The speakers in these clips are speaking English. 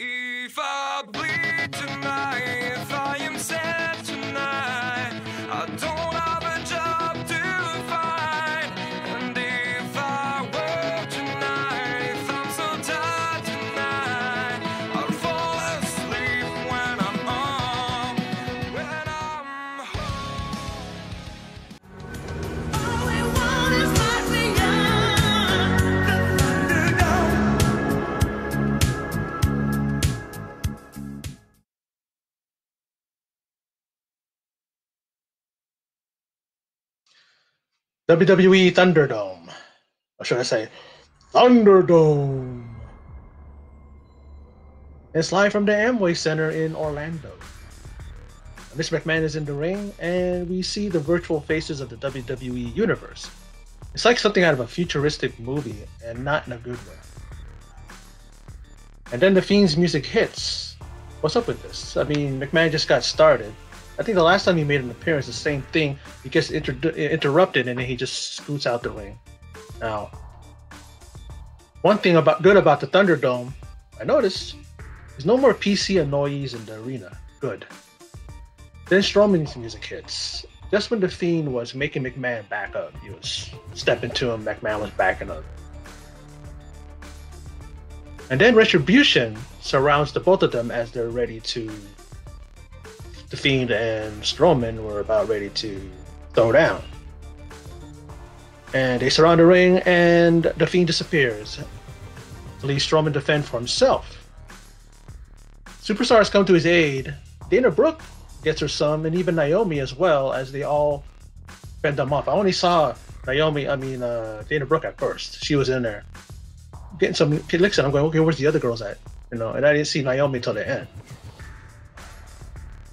If I bleed tonight, if I am sad tonight, I don't have a job to find. And if I work tonight, if I'm so tired tonight, I'll fall asleep when I'm home. All we want is life beyond the Thunderdome. WWE Thunderdome. Or should I say Thunderdome? It's live from the Amway Center in Orlando. Mr. McMahon is in the ring, and we see the virtual faces of the WWE Universe. It's like something out of a futuristic movie, and not in a good way. And then the Fiend's music hits. What's up with this? I mean, McMahon just got started. I think the last time he made an appearance, the same thing. He gets interrupted, and then he just scoots out the ring. Now, one thing good about the Thunderdome, I noticed, there's no more PC noise in the arena. Good. Then Strowman's music hits. Just when the Fiend was making McMahon back up, he was stepping to him, McMahon was backing up. And then Retribution surrounds the both of them as they're ready to... The Fiend and Strowman were about ready to throw down. And they surround the ring, and the Fiend disappears. Leaves Strowman to fend for himself. Superstars come to his aid. Dana Brooke gets her some, and even Naomi as well, as they all fend them off. I only saw Dana Brooke at first. She was in there getting some licks, and I'm going, okay, where's the other girls at? And I didn't see Naomi till the end.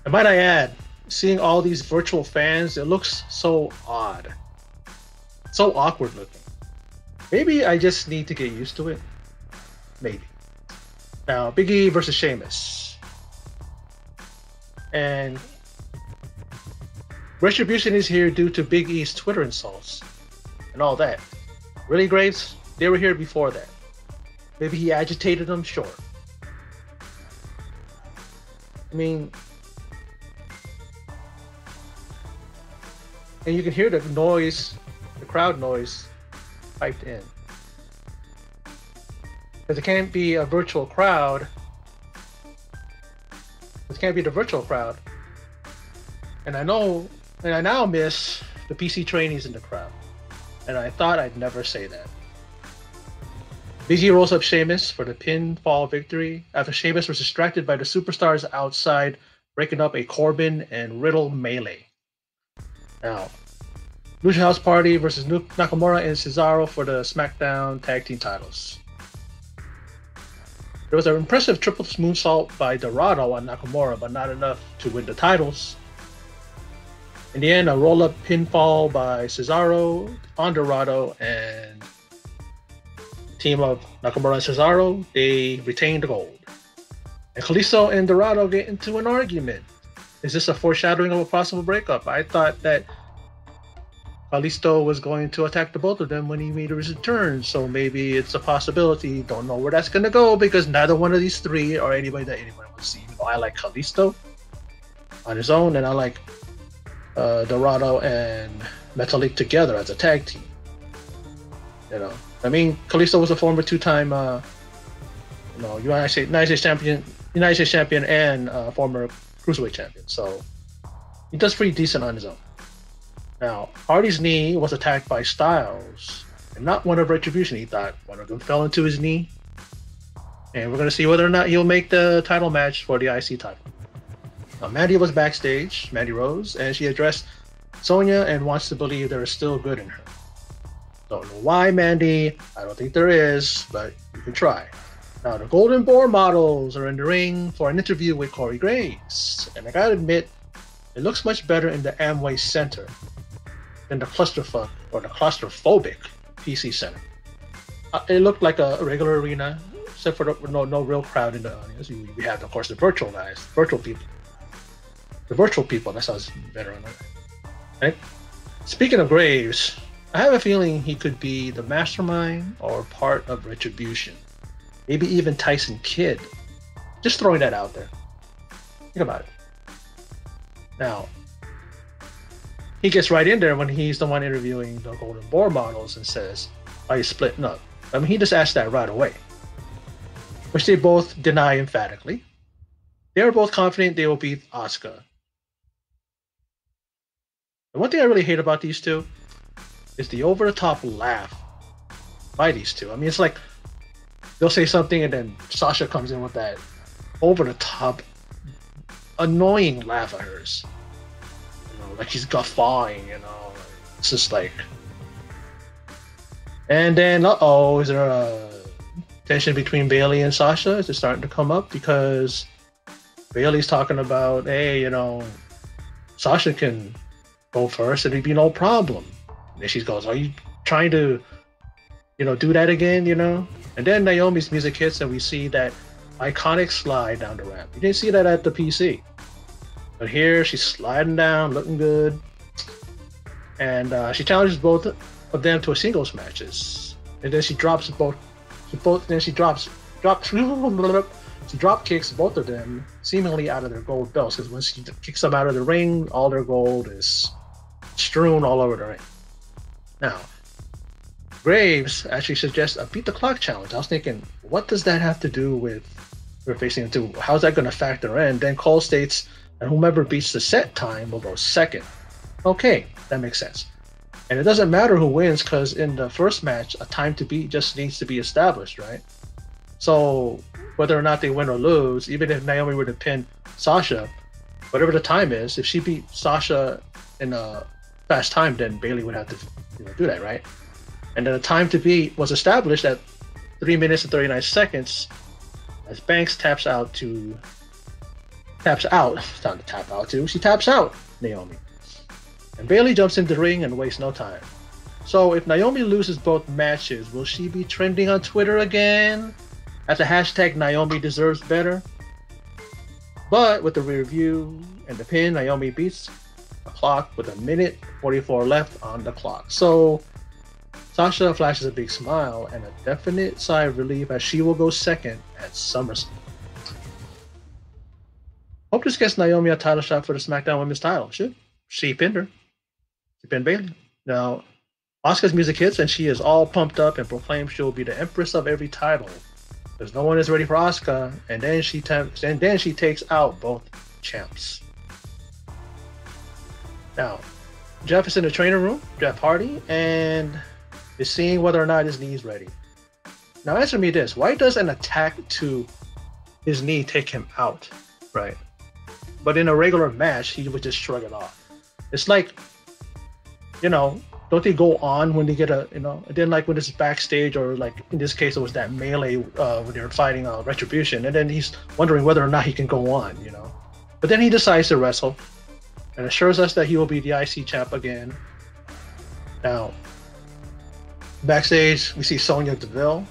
And might I add, seeing all these virtual fans, it looks so odd. So awkward looking. Maybe I just need to get used to it. Maybe. Now, Big E versus Sheamus. And Retribution is here due to Big E's Twitter insults and all that. Really, Graves? They were here before that. Maybe he agitated them? Sure. I mean... And you can hear the noise, the crowd noise, piped in. Because it can't be a virtual crowd. It can't be the virtual crowd. And I now miss the PC trainees in the crowd. And I thought I'd never say that. Big E rolls up Sheamus for the pinfall victory after Sheamus was distracted by the superstars outside, breaking up a Corbin and Riddle melee. Now, Lucha House Party versus Nakamura and Cesaro for the Smackdown Tag Team titles. There was an impressive triple moonsault by Dorado on Nakamura, but not enough to win the titles. In the end, a roll-up pinfall by Cesaro on Dorado, and the team of Nakamura and Cesaro, they retained the gold. And Kalisto and Dorado get into an argument. Is this a foreshadowing of a possible breakup? I thought that Kalisto was going to attack the both of them when he made his return, so maybe it's a possibility. Don't know where that's going to go, because neither one of these three or anybody that anyone would see. I like Kalisto on his own, and I like Dorado and Metalik together as a tag team. I mean, Kalisto was a former two-time United States champion and former Cruiserweight champion, so he does pretty decent on his own. Now, Hardy's knee was attacked by Styles, and not one of Retribution. He thought one of them fell into his knee. And we're going to see whether or not he'll make the title match for the IC title. Now, Mandy was backstage, Mandy Rose, and she addressed Sonya and wants to believe there is still good in her. Don't know why, Mandy. I don't think there is, but you can try. Now, the Golden Boar models are in the ring for an interview with Corey Graves. And I gotta admit, it looks much better in the Amway Center than the clusterfuck or the claustrophobic PC Center. It looked like a regular arena, except for no real crowd in the audience. We have, of course, the virtual guys, virtual people. The virtual people, that sounds better on that. Right? Speaking of Graves, I have a feeling he could be the mastermind or part of Retribution. Maybe even Tyson Kidd. Just throwing that out there. Think about it. Now, he gets right in there when he's the one interviewing the Golden Boar models and says, "Are you splitting up?" I mean, he just asked that right away, which they both deny emphatically. They were both confident they will beat Asuka. And one thing I really hate about these two is the over-the-top laugh by these two. I mean, it's like they'll say something and then Sasha comes in with that over-the-top, annoying laugh of hers. Like he's guffawing, It's just like. And then, is there a tension between Bayley and Sasha? Is it starting to come up? Because Bayley's talking about, hey, Sasha can go first and it'd be no problem. And she goes, are you trying to, do that again, And then Naomi's music hits and we see that iconic slide down the ramp. You didn't see that at the PC. But here she's sliding down, looking good, and she challenges both of them to a singles matches. And then she drops both. Then she she drop kicks both of them seemingly out of their gold belts. Because when she kicks them out of the ring, all their gold is strewn all over the ring. Now, Graves actually suggests a beat the clock challenge. I was thinking, what does that have to do with we're facing into? How's that going to factor in? Then Cole states, and whomever beats the set time will go second. Okay, that makes sense. And it doesn't matter who wins because in the first match, a time to beat just needs to be established, right? So whether or not they win or lose, even if Naomi were to pin Sasha, whatever the time is, if she beat Sasha in a fast time, then Bayley would have to do that, right? And then the time to beat was established at 3 minutes and 39 seconds as Banks taps out, Naomi. And Bayley jumps into the ring and wastes no time. So if Naomi loses both matches, will she be trending on Twitter again at the hashtag Naomi deserves better? But with the review and the pin, Naomi beats the clock with 1:44 left on the clock. So Sasha flashes a big smile and a definite sigh of relief as she will go second at SummerSlam. Hope this gets Naomi a title shot for the SmackDown Women's title. She pinned her. She pinned Bayley. Now, Asuka's music hits and she is all pumped up and proclaims she will be the empress of every title. Because no one is ready for Asuka, and then she takes out both champs. Now, Jeff is in the training room, Jeff Hardy, and is seeing whether or not his knee is ready. Now, answer me this: why does an attack to his knee take him out, right? But in a regular match, he would just shrug it off. It's like, don't they go on when they get and then like when it's backstage, or like in this case, it was that melee when they were fighting Retribution, and then he's wondering whether or not he can go on, But then he decides to wrestle and assures us that he will be the IC champ again. Now, backstage, we see Sonya Deville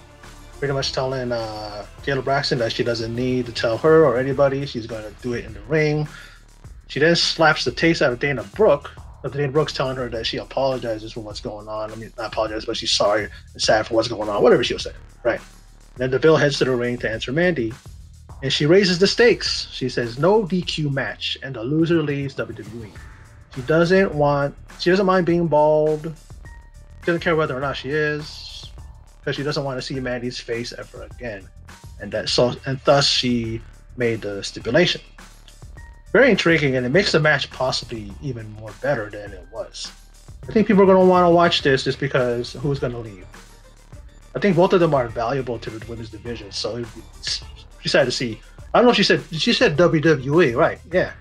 pretty much telling Taylor Braxton that she doesn't need to tell her or anybody. She's going to do it in the ring. She then slaps the taste out of Dana Brooke. Dana Brooke's telling her that she apologizes for what's going on. I mean, not apologize, but she's sorry and sad for what's going on. Whatever she was saying, right? Then Deville heads to the ring to answer Mandy, and she raises the stakes. She says no DQ match, and the loser leaves WWE. She doesn't mind being bald. She doesn't care whether or not she is, because she doesn't want to see Mandy's face ever again, and thus she made the stipulation. Very intriguing, and it makes the match possibly even more better than it was. I think people are going to want to watch this just because who's going to leave. I think both of them are valuable to the women's division, so it'd be excited to see. I don't know if she said WWE, right? Yeah.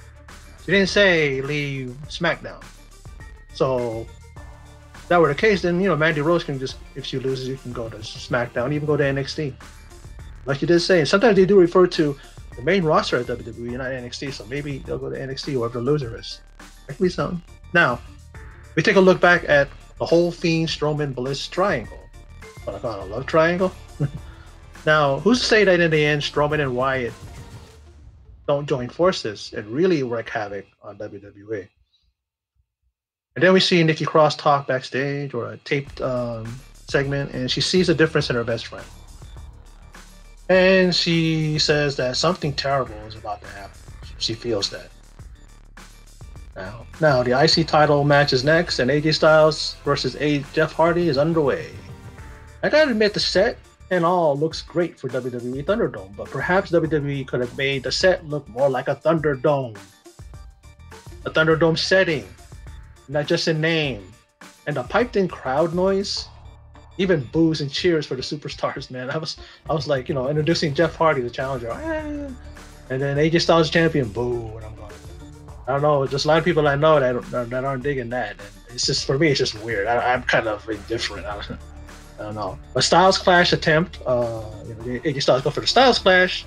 She didn't say leave SmackDown. So if that were the case, then Mandy Rose can just, if she loses, you can go to SmackDown, even go to NXT. Like you did say, and sometimes they do refer to the main roster at WWE, not NXT, so maybe they'll go to NXT, whoever the loser is. That could be something. Now, we take a look back at the whole Fiend Strowman Bliss triangle. What I call a love triangle. Now, who's to say that in the end, Strowman and Wyatt don't join forces and really wreak havoc on WWE? And then we see Nikki Cross talk backstage, or a taped segment, and she sees a difference in her best friend. And she says that something terrible is about to happen. She feels that. Now the IC title match is next, and AJ Styles versus Jeff Hardy is underway. I gotta admit, the set and all looks great for WWE Thunderdome, but perhaps WWE could have made the set look more like a Thunderdome. A Thunderdome setting, not just a name. And the piped-in crowd noise, even boos and cheers for the superstars, man. I was like, introducing Jeff Hardy, the challenger, and then AJ Styles champion, boo, and I'm going, I don't know, just a lot of people I know that aren't digging that, and it's just, for me, it's just weird. I'm kind of indifferent. I don't know. A Styles Clash attempt, AJ Styles go for the Styles Clash,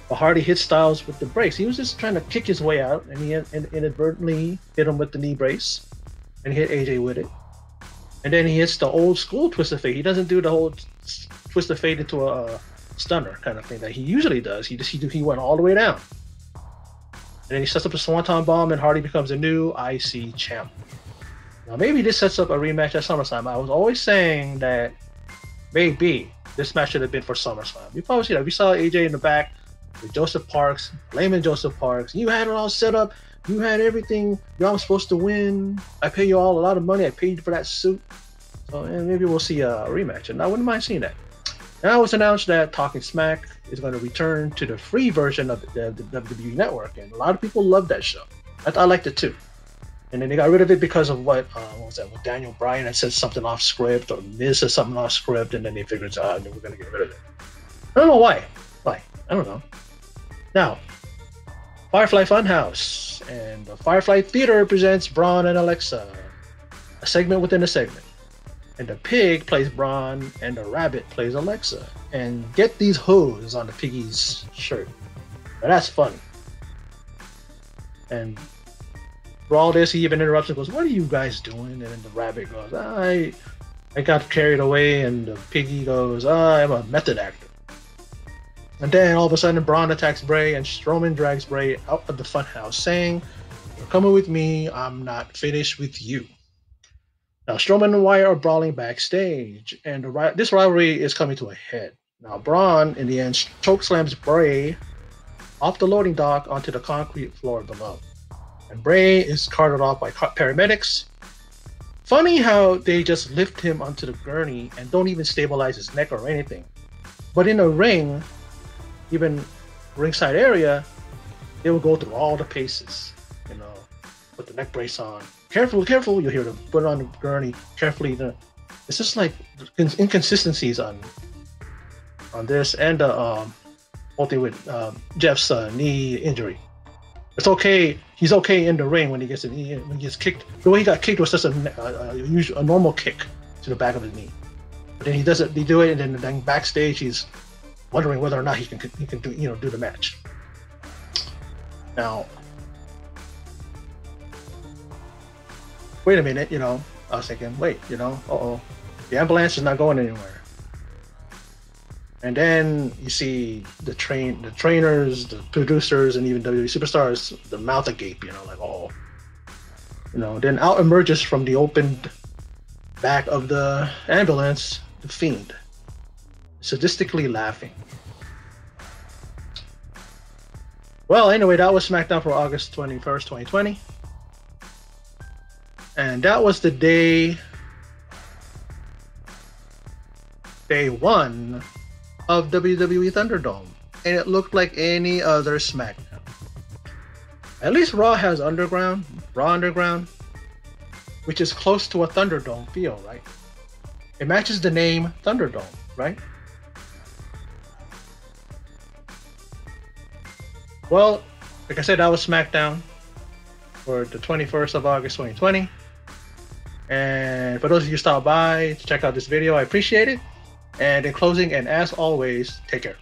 but Hardy hits Styles with the brace. He was just trying to kick his way out, and he inadvertently hit him with the knee brace, and he hit AJ with it. And then he hits the old school twist of fate. He doesn't do the whole twist of fate into a stunner kind of thing that he usually does. He went all the way down. And then he sets up a Swanton Bomb, and Hardy becomes a new IC champ. Now, maybe this sets up a rematch at SummerSlam. I was always saying that maybe this match should have been for SummerSlam. You probably see that. We saw AJ in the back with Joseph Parks, blaming Joseph Parks. You had it all set up. You had everything. Y'all supposed to win. I pay you all a lot of money. I paid you for that suit. So maybe we'll see a rematch. And I wouldn't mind seeing that. Now it's announced that Talking Smack is going to return to the free version of the WWE Network. And a lot of people love that show. I liked it too. And then they got rid of it because of what was that? With Daniel Bryan had said something off script, or Miz said something off script, and then they figured, we're going to get rid of it. I don't know why. Why? I don't know. Now, Firefly Funhouse and the Firefly Theater presents Braun and Alexa, a segment within a segment. And the pig plays Braun, and the rabbit plays Alexa. And get these hoes on the piggy's shirt. Now that's funny. And for all this, he even interrupts and goes, "What are you guys doing?" And then the rabbit goes, I got carried away. And the piggy goes, I'm a method actor. And then all of a sudden, Braun attacks Bray, and Strowman drags Bray out of the funhouse, saying, "You're coming with me. I'm not finished with you." Now, Strowman and Wyatt are brawling backstage, and this rivalry is coming to a head. Now, Braun, in the end, chokeslams Bray off the loading dock onto the concrete floor below. And Bray is carted off by paramedics. Funny how they just lift him onto the gurney and don't even stabilize his neck or anything. But in a ring, even ringside area, they will go through all the paces, put the neck brace on. Careful, careful, you'll hear them put it on the gurney, carefully. It's just like inconsistencies on this, and the whole thing with Jeff's knee injury. It's okay, he's okay in the ring when he gets kicked. The way he got kicked was just a normal kick to the back of his knee. But then they do it, and then backstage he's wondering whether or not he can do the match. Now, wait a minute, I was thinking, wait, the ambulance is not going anywhere. And then you see the trainers, the producers, and even WWE superstars, the mouth agape, Then out emerges from the opened back of the ambulance, the Fiend, sadistically laughing. Well, anyway, that was SmackDown for August 21st, 2020. And that was the day one of WWE Thunderdome. And it looked like any other SmackDown. At least Raw has Raw Underground, which is close to a Thunderdome feel, right? It matches the name Thunderdome, right? Well, like I said, that was SmackDown for the 21st of August 2020. And for those of you who stopped by to check out this video, I appreciate it. And in closing, and as always, take care.